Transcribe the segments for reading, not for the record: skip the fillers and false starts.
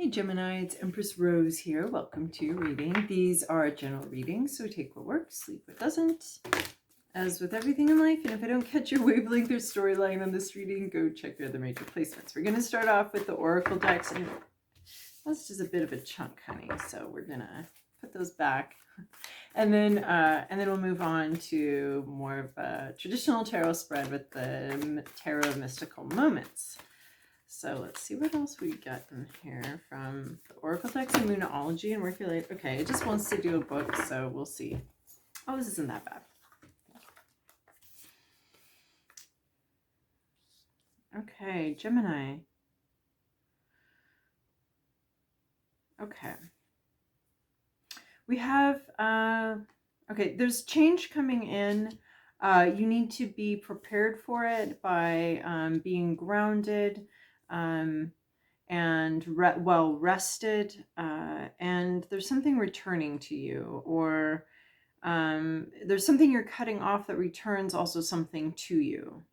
Hey Gemini, it's Empress Rose here. Welcome to your reading. These are general readings, so take what works, leave what doesn't. As with everything in life, and if I don't catch your wavelength or storyline on this reading, go check your other major placements. We're going to start off with the Oracle decks, and that's just a bit of a chunk, honey, so we're going to put those back. And then we'll move on to more of a traditional tarot spread with the Tarot Mystical Moments. So let's see what else we got in here from the Oracle decks and Moonology and Work Your Life. Okay, it just wants to do a book, so we'll see. Oh, this isn't that bad. Okay, Gemini. Okay. We have, okay, there's change coming in. You need to be prepared for it by being grounded, and well rested, and there's something returning to you, or there's something you're cutting off that returns also something to you,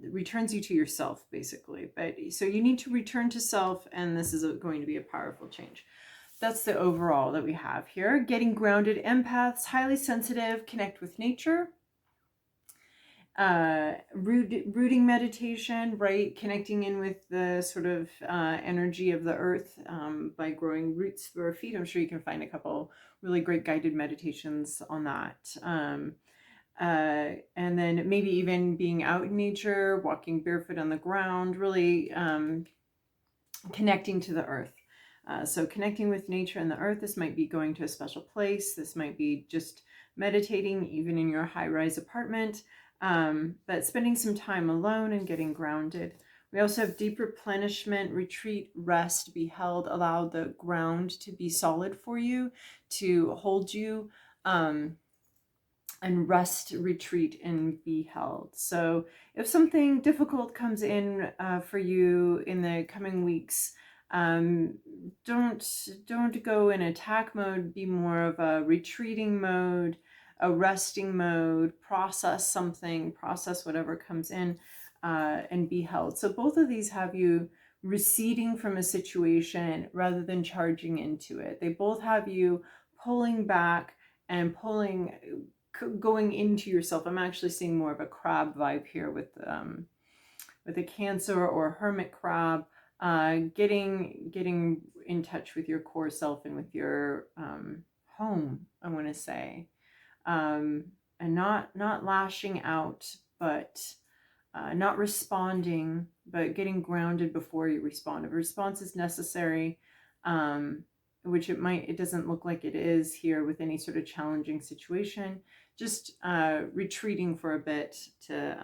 returns you to yourself basically. But so you need to return to self, and this is going to be a powerful change. That's the overall that we have here. Getting grounded, empaths, highly sensitive, connect with nature. Rooting meditation, right? Connecting in with the sort of energy of the earth by growing roots through our feet. I'm sure you can find a couple really great guided meditations on that. And then maybe even being out in nature, walking barefoot on the ground, really connecting to the earth. So connecting with nature and the earth. This might be going to a special place. This might be just meditating even in your high-rise apartment. But spending some time alone and getting grounded. We also have deep replenishment, retreat, rest, be held, allow the ground to be solid for you, to hold you, and rest, retreat, and be held. So if something difficult comes in for you in the coming weeks, don't go in attack mode, be more of a retreating mode, a resting mode, process something, process whatever comes in, and be held. So both of these have you receding from a situation rather than charging into it. They both have you pulling back and going into yourself. I'm actually seeing more of a crab vibe here with a Cancer or hermit crab, getting in touch with your core self and with your home, I want to say. And not lashing out, but not responding, but getting grounded before you respond. If a response is necessary, which it doesn't look like it is here with any sort of challenging situation, just retreating for a bit to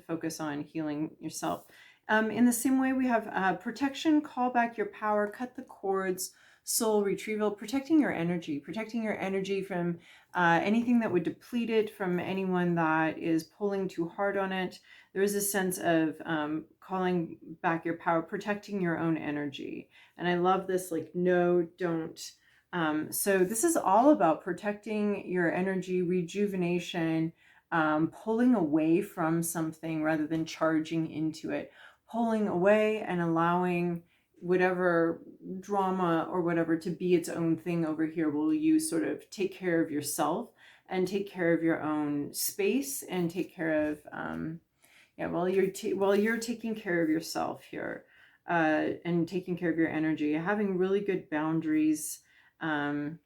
focus on healing yourself. In the same way, we have protection, call back your power, cut the cords, soul retrieval, protecting your energy from anything that would deplete it, from anyone that is pulling too hard on it. There is a sense of calling back your power, protecting your own energy. And I love this, like, no, don't. So this is all about protecting your energy, rejuvenation, pulling away from something rather than charging into it, pulling away and allowing whatever drama or whatever to be its own thing over here, while you sort of take care of yourself and take care of your own space and take care of while you're taking care of yourself here, and taking care of your energy, having really good boundaries. Okay,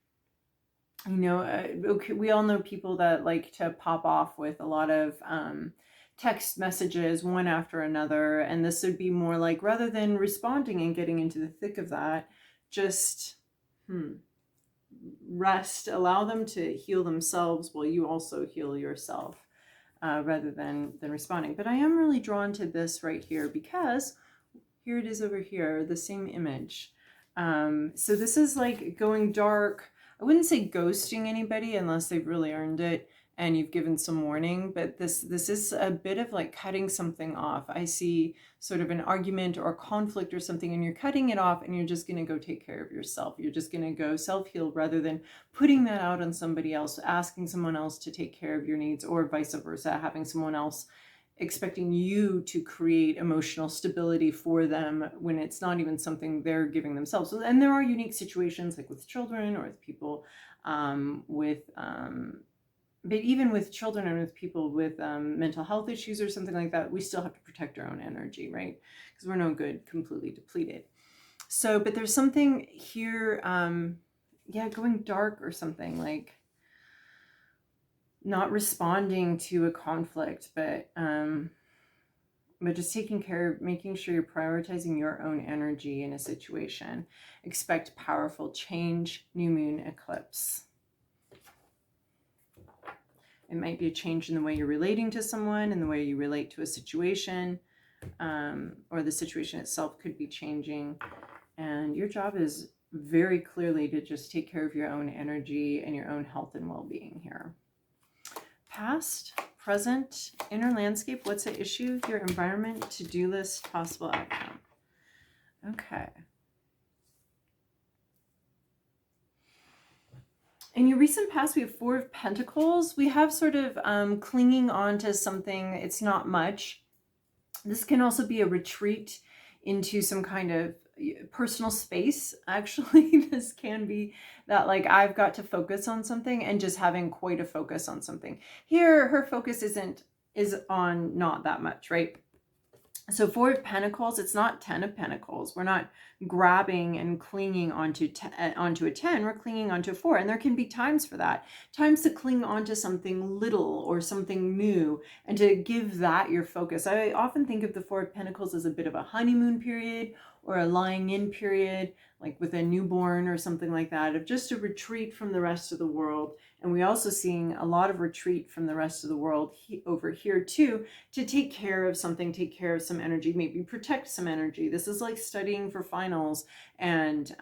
we all know people that like to pop off with a lot of text messages one after another, and this would be more like, rather than responding and getting into the thick of that, just rest, allow them to heal themselves while you also heal yourself, rather than responding. But I am really drawn to this right here, because here it is over here, the same image. So this is like going dark. I wouldn't say ghosting anybody unless they've really earned it and you've given some warning, but this is a bit of like cutting something off. I see sort of an argument or conflict or something, and you're cutting it off, and you're just going to go take care of yourself. You're just going to go self-heal rather than putting that out on somebody else, asking someone else to take care of your needs, or vice versa, having someone else expecting you to create emotional stability for them when it's not even something they're giving themselves. And there are unique situations, like with children or with people but even with children and with people with mental health issues or something like that, we still have to protect our own energy, right? Because we're no good completely depleted. So, but there's something here, yeah, going dark or something, like not responding to a conflict, but just taking care of, making sure you're prioritizing your own energy in a situation. Expect powerful change, new moon eclipse. It might be a change in the way you're relating to someone, in the way you relate to a situation, or the situation itself could be changing. And your job is very clearly to just take care of your own energy and your own health and well-being here. Past, present, inner landscape, what's the issue? Your environment, to-do list, possible outcome. Okay. In your recent past, we have 4 of Pentacles. We have sort of clinging on to something. It's not much. This can also be a retreat into some kind of personal space. Actually, this can be that, like, I've got to focus on something and just having quite a focus on something. Here, her focus is on not that much, right? So 4 of Pentacles, it's not 10 of Pentacles. We're not grabbing and clinging onto a 10. We're clinging onto 4. And there can be times for that. Times to cling onto something little or something new and to give that your focus. I often think of the 4 of Pentacles as a bit of a honeymoon period or a lying in period, like with a newborn or something like that, of just a retreat from the rest of the world. And we also seeing a lot of retreat from the rest of the world over here too, to take care of something, take care of some energy, maybe protect some energy. This is like studying for finals and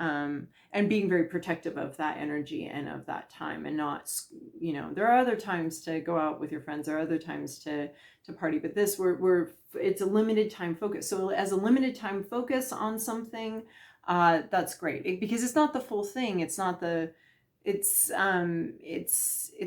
being very protective of that energy and of that time, and not, you know, there are other times to go out with your friends, there are other times to party, but this it's a limited time focus. So as a limited time focus on something, that's great, because it's not the full thing. It's not it's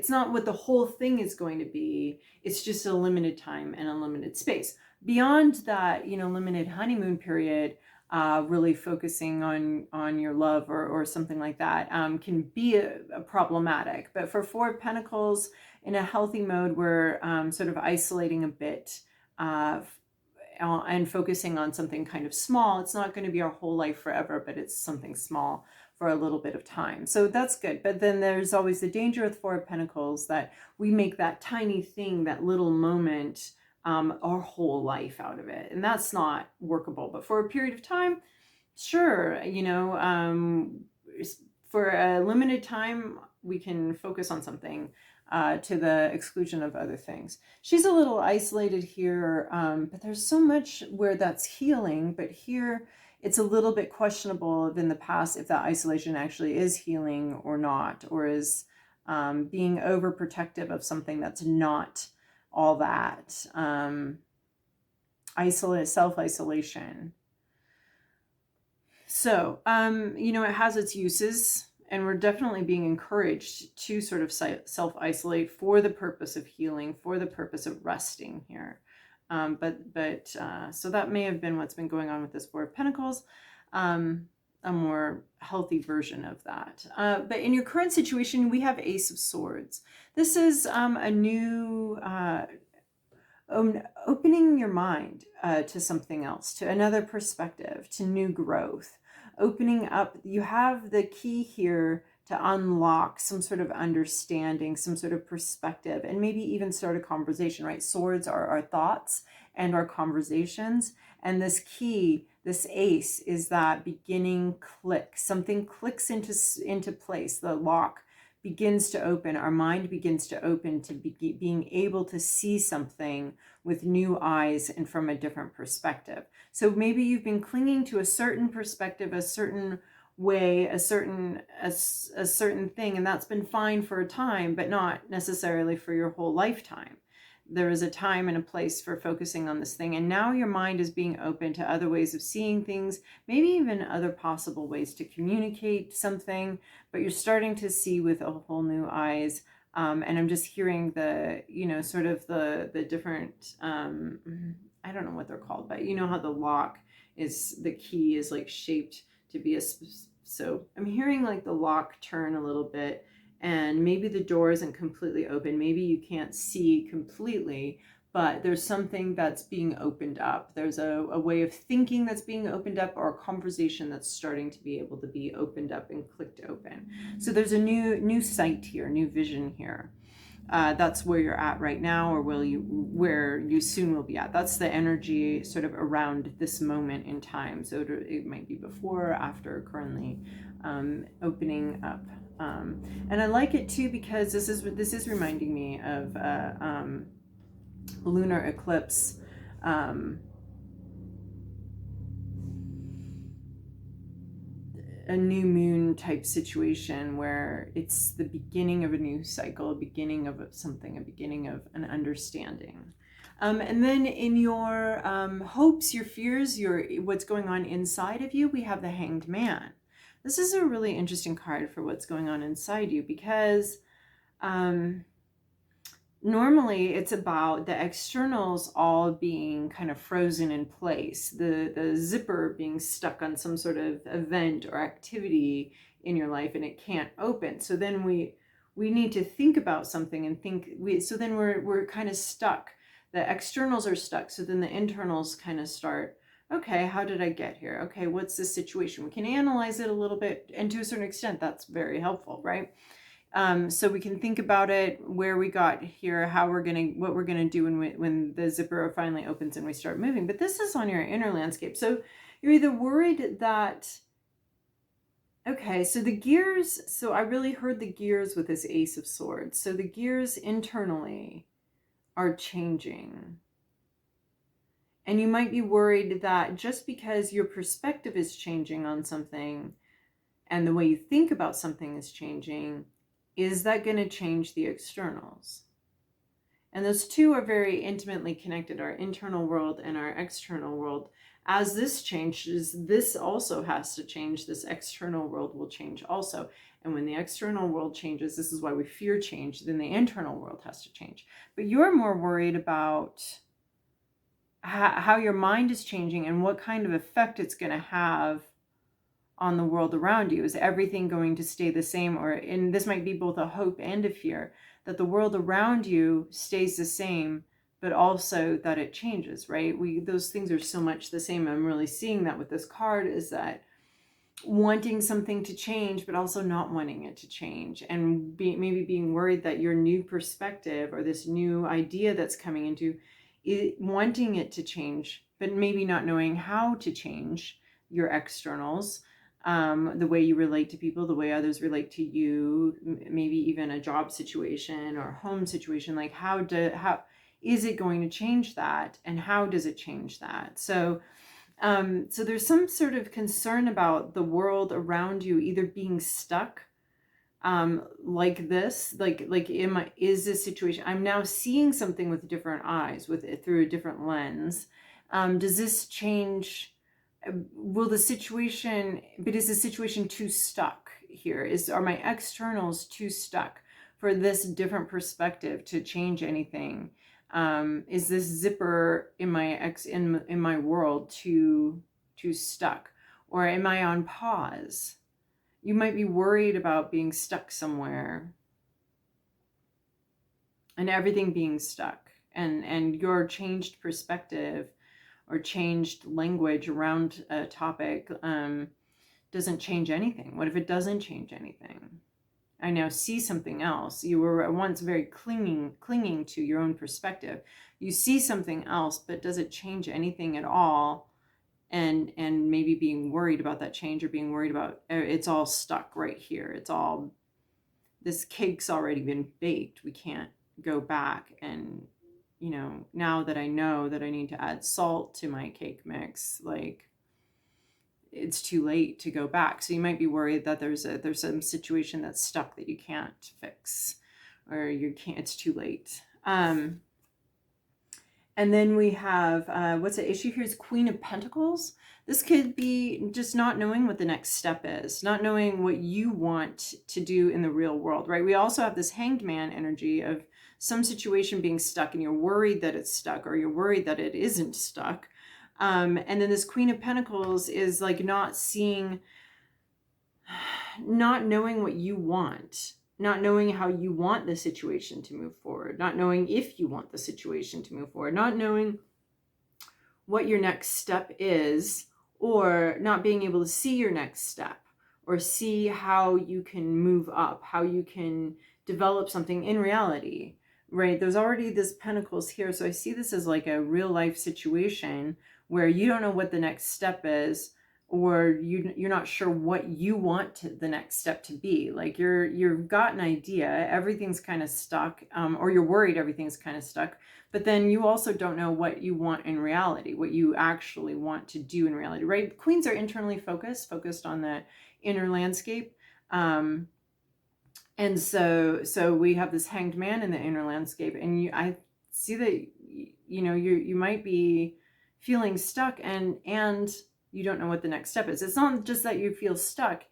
not what the whole thing is going to be. It's just a limited time and a limited space. Beyond that, you know, limited honeymoon period, really focusing on your love or something like that, can be a problematic. But for 4 of Pentacles, in a healthy mode, we're sort of isolating a bit, and focusing on something kind of small. It's not going to be our whole life forever, but it's something small for a little bit of time. So that's good. But then there's always the danger with 4 of Pentacles that we make that tiny thing, that little moment, our whole life out of it. And that's not workable. But for a period of time, sure, you know, for a limited time, we can focus on something to the exclusion of other things. She's a little isolated here, but there's so much where that's healing. But here, it's a little bit questionable in the past if that isolation actually is healing or not, or is being overprotective of something that's not all that. Self-isolation. So, you know, it has its uses, and we're definitely being encouraged to sort of self-isolate for the purpose of healing, for the purpose of resting here. So that may have been what's been going on with this 4 of Pentacles, a more healthy version of that. But in your current situation, we have Ace of Swords. This is a new, opening your mind to something else, to another perspective, to new growth, opening up. You have the key here to unlock some sort of understanding, some sort of perspective, and maybe even start a conversation, right? Swords are our thoughts and our conversations. And this key, this ace, is that beginning click. Something clicks into place. The lock begins to open. Our mind begins to open to being able to see something with new eyes and from a different perspective. So maybe you've been clinging to a certain perspective, a certain way, a certain thing, and that's been fine for a time, but not necessarily for your whole lifetime. There is a time and a place for focusing on this thing, and now your mind is being open to other ways of seeing things, maybe even other possible ways to communicate something, but you're starting to see with a whole new eyes And I'm just hearing the, sort of the different, I don't know what they're called, but you know how the lock is, the key is like shaped to be so I'm hearing like the lock turn a little bit, and maybe the door isn't completely open. Maybe you can't see completely, but there's something that's being opened up. There's a way of thinking that's being opened up, or a conversation that's starting to be able to be opened up and clicked open. So there's a new sight here, new vision here. That's where you're at right now, or where you soon will be at. That's the energy sort of around this moment in time. So it might be before or after, currently opening up. And I like it too, because this is reminding me of lunar eclipse, a new moon type situation, where it's the beginning of a new cycle, a beginning of something, a beginning of an understanding. And then in your hopes, your fears, what's going on inside of you, we have the Hanged Man. This is a really interesting card for what's going on inside you, because normally it's about the externals all being kind of frozen in place, the zipper being stuck on some sort of event or activity in your life, and it can't open. So then we need to think about something, and so then we're kind of stuck. The externals are stuck, so then the internals kind of start, okay, how did I get here? Okay, what's the situation? We can analyze it a little bit, and to a certain extent that's very helpful, right? So we can think about it, where we got here, what we're gonna do when the zipper finally opens and we start moving. But this is on your inner landscape. So you're either worried that, okay, so the gears, so I really heard the gears with this Ace of Swords. So the gears internally are changing. And you might be worried that just because your perspective is changing on something, and the way you think about something is changing, is that going to change the externals? And those two are very intimately connected, our internal world and our external world. As this changes, this also has to change. This external world will change also. And when the external world changes, this is why we fear change, then the internal world has to change. But you're more worried about how your mind is changing and what kind of effect it's going to have on the world around you. Is everything going to stay the same? And this might be both a hope and a fear, that the world around you stays the same, but also that it changes, right? Those things are so much the same. I'm really seeing that with this card, is that wanting something to change, but also not wanting it to change, and maybe being worried that your new perspective, or this new idea that's coming into it, wanting it to change, but maybe not knowing how to change your externals. The way you relate to people, the way others relate to you, maybe even a job situation or home situation. Like how is it going to change that, and how does it change that? So there's some sort of concern about the world around you either being stuck, like this, is this situation, I'm now seeing something with different eyes, through a different lens. Does this change? Will the situation, but is the situation too stuck here? Are my externals too stuck for this different perspective to change anything? Is this zipper in my world too stuck? Or am I on pause? You might be worried about being stuck somewhere, and everything being stuck, and your changed perspective or changed language around a topic doesn't change anything. What if it doesn't change anything? I now see something else. You were once very clinging to your own perspective. You see something else, but does it change anything at all? And maybe being worried about that change, or being worried about it's all stuck right here. This cake's already been baked. We can't go back and, now that I know that I need to add salt to my cake mix, like, it's too late to go back. So you might be worried that there's some situation that's stuck that you can't fix, or it's too late. And then we have, what's the issue here is Queen of Pentacles. This could be just not knowing what the next step is, not knowing what you want to do in the real world, right? We also have this Hanged Man energy of some situation being stuck and you're worried that it's stuck or you're worried that it isn't stuck. And then this Queen of Pentacles is like not seeing, not knowing what you want, not knowing how you want the situation to move forward, not knowing if you want the situation to move forward, not knowing what your next step is, or not being able to see your next step or see how you can move up, how you can develop something in reality, right? There's already this Pentacles here. So I see this as like a real life situation where you don't know what the next step is, or you're not sure what you want the next step to be. Like you've got an idea, everything's kind of stuck, or you're worried everything's kind of stuck, but then you also don't know what you want in reality, what you actually want to do in reality, right? Queens are internally focused on the inner landscape. And so we have this Hanged Man in the inner landscape, and I see that, you know, you might be feeling stuck and you don't know what the next step is. It's not just that you feel stuck,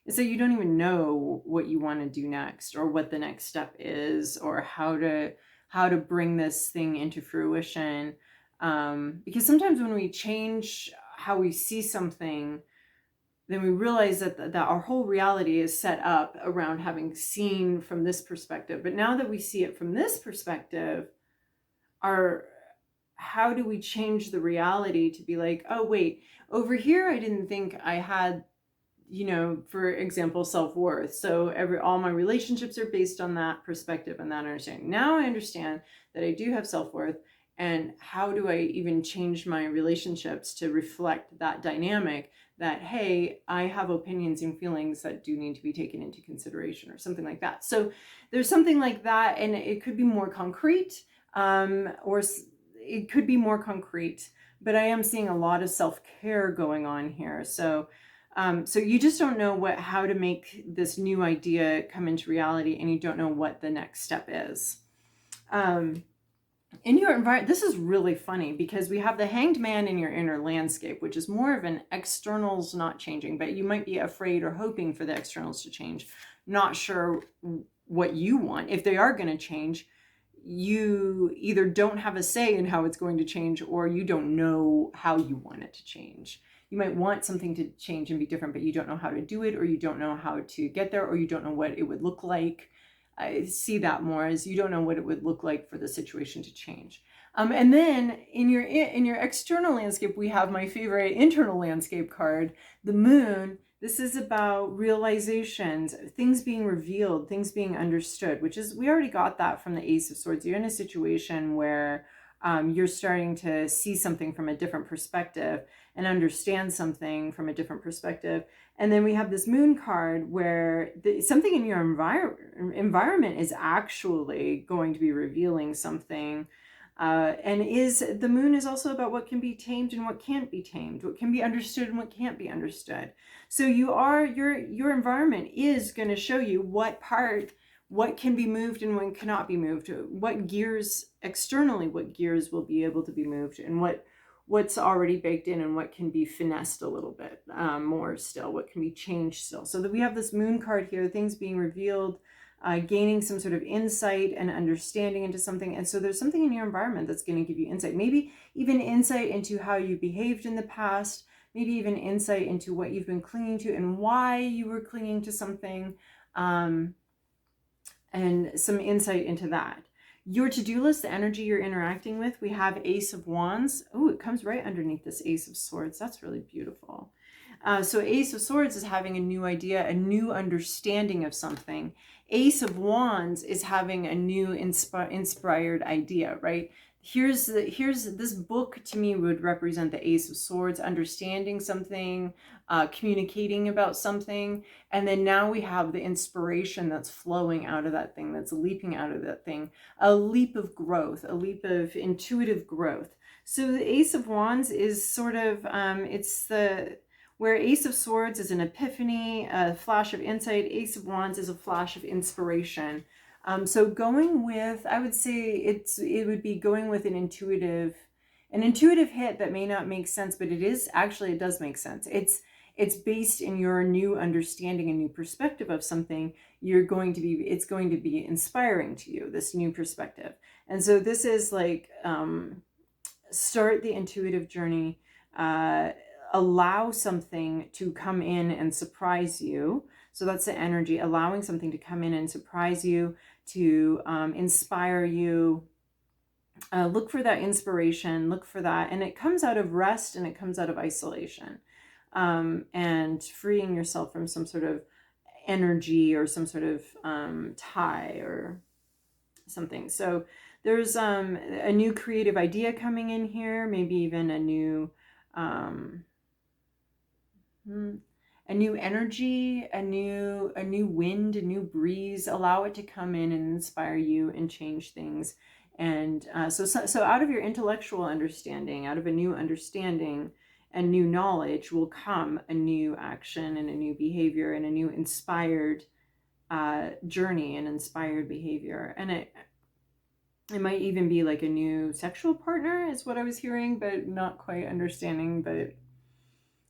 it's that you don't even know what you want to do next, or what the next step is, or how to bring this thing into fruition. Because sometimes when we change how we see something, then we realize that our whole reality is set up around having seen from this perspective. But now that we see it from this perspective, how do we change the reality to be like, oh, wait, over here, I didn't think I had, you know, for example, self-worth. So all my relationships are based on that perspective and that understanding. Now I understand that I do have self-worth, and how do I even change my relationships to reflect that dynamic that, hey, I have opinions and feelings that do need to be taken into consideration, or something like that. So there's something like that, and it could be more concrete, or it could be more concrete, but I am seeing a lot of self-care going on here. So you just don't know how to make this new idea come into reality, and you don't know what the next step is. In your environment, this is really funny because we have the Hanged Man in your inner landscape, which is more of an externals not changing, but you might be afraid or hoping for the externals to change, not sure what you want. If they are going to change, you either don't have a say in how it's going to change, or you don't know how you want it to change. You might want something to change and be different, but you don't know how to do it, or you don't know how to get there, or you don't know what it would look like. I see that more as you don't know what it would look like for the situation to change. And then in your external landscape, we have my favorite internal landscape card, the Moon. This is about realizations, things being revealed, things being understood, which is, we already got that from the Ace of Swords. You're in a situation where you're starting to see something from a different perspective and understand something from a different perspective. And then we have this Moon card where something in your environment is actually going to be revealing something. And the Moon is also about what can be tamed and what can't be tamed, what can be understood and what can't be understood. So your environment is going to show you what can be moved and what cannot be moved, what gears externally, what gears will be able to be moved, and what's already baked in and what can be finessed a little bit more still, what can be changed still. So that we have this Moon card here, things being revealed, gaining some sort of insight and understanding into something. And so there's something in your environment that's going to give you insight, maybe even insight into how you behaved in the past, maybe even insight into what you've been clinging to and why you were clinging to something, and some insight into that. Your to-do list, the energy you're interacting with, we have Ace of Wands. Oh, it comes right underneath this Ace of Swords. That's really beautiful. So Ace of Swords is having a new idea, a new understanding of something. Ace of Wands is having a new inspired idea, right? Here's this book to me would represent the Ace of Swords, understanding something, communicating about something. And then now we have the inspiration that's flowing out of that thing, that's leaping out of that thing, a leap of growth, a leap of intuitive growth. So the Ace of Wands is sort of, where Ace of Swords is an epiphany, a flash of insight, Ace of Wands is a flash of inspiration. So going with, I would say it would be going with an intuitive hit that may not make sense, but it does make sense. It's based in your new understanding, a new perspective of something. It's going to be inspiring to you, this new perspective. And so this is like, start the intuitive journey, allow something to come in and surprise you. So that's the energy, allowing something to come in and surprise you, to inspire you. Look for that inspiration, look for that. And it comes out of rest, and it comes out of isolation, and freeing yourself from some sort of energy or some sort of tie or something. So there's a new creative idea coming in here, maybe even a new energy, a new wind, a new breeze. Allow it to come in and inspire you and change things. And so out of your intellectual understanding, out of a new understanding and new knowledge, will come a new action and a new behavior and a new inspired journey and inspired behavior. And it might even be like a new sexual partner, is what I was hearing, but not quite understanding. But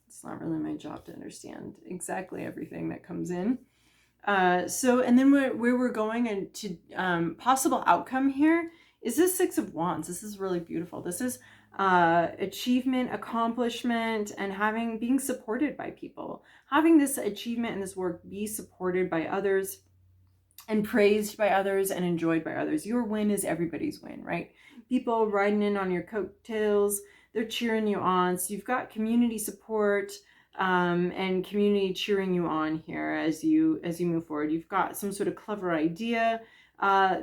it's not really my job to understand exactly everything that comes in. So, and then where we're going into possible outcome here is this Six of Wands. This is really beautiful. This is achievement, accomplishment, and being supported by people. Having this achievement and this work be supported by others, and praised by others, and enjoyed by others. Your win is everybody's win, right? People riding in on your coattails, they're cheering you on. So you've got community support and community cheering you on here as you move forward. You've got some sort of clever idea.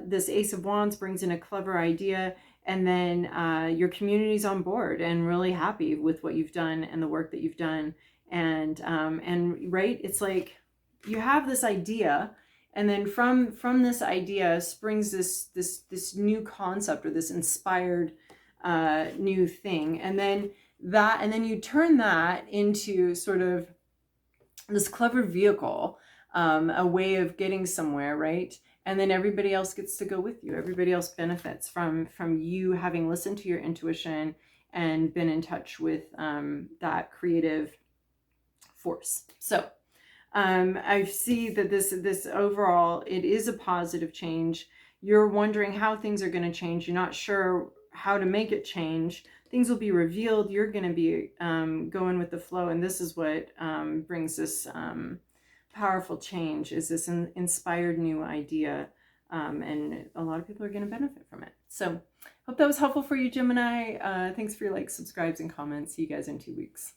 This Ace of Wands brings in a clever idea, and then your community's on board and really happy with what you've done and the work that you've done. And right, it's like you have this idea, and then from this idea springs this new concept, or this inspired new thing. And then you turn that into sort of this clever vehicle, a way of getting somewhere, right? And then everybody else gets to go with you. Everybody else benefits from you having listened to your intuition and been in touch with that creative force. So I see that this overall, it is a positive change. You're wondering how things are going to change. You're not sure how to make it change. Things will be revealed. You're going to be going with the flow. And this is what brings this powerful change, is this inspired new idea. And a lot of people are going to benefit from it. So hope that was helpful for you, Gemini. Thanks for your likes, subscribes, and comments. See you guys in 2 weeks.